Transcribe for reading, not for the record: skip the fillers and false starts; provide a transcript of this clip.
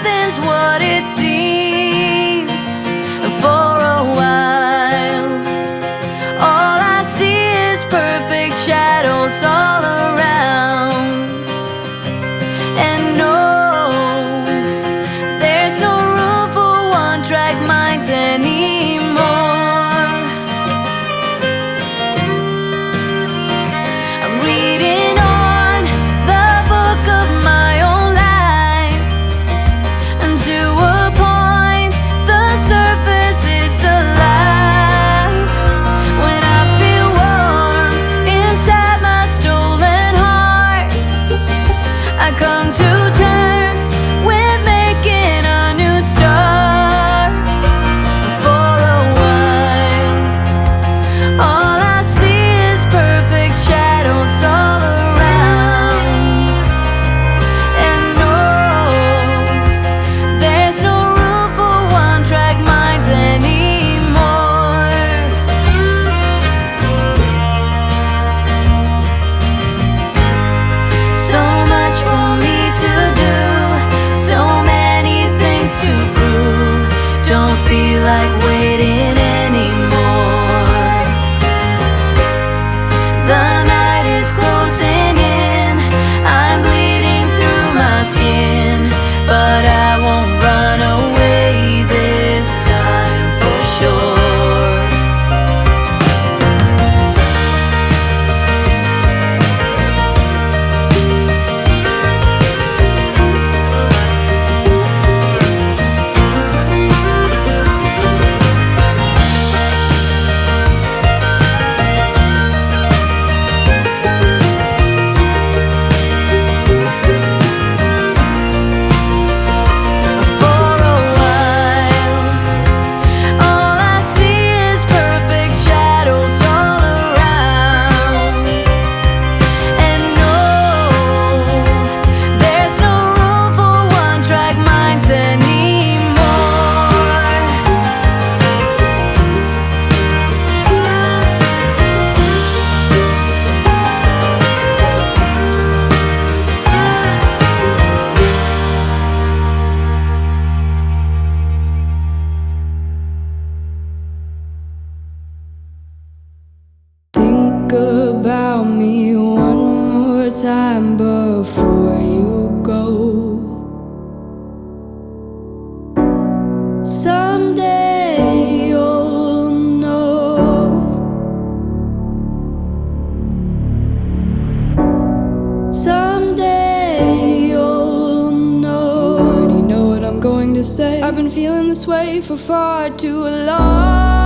nothing's what it seems. For a while, all I see is perfect shadows all around. And no, there's no room for one-track minds anymore. I'm reading on the book of my own life, and to a point the surface is alive. When I feel warm inside my stolen heart, I come to terms with making a new start. For a while, all I see is perfect shadows all around. And no, there's no room for one-track minds anymore. So much for me to do, so many things to prove. Don't feel like waiting anymore. The night is closing in, I'm bleeding through my skin, but I won't run away this time for sure. For a while, all I see is perfect shadows all around. And no, there's no room for one-track minds anymore. Think about me one more time before you go. Someday you'll know. Someday you'll know. Already know what I'm going to say. I've been feeling this way for far too long.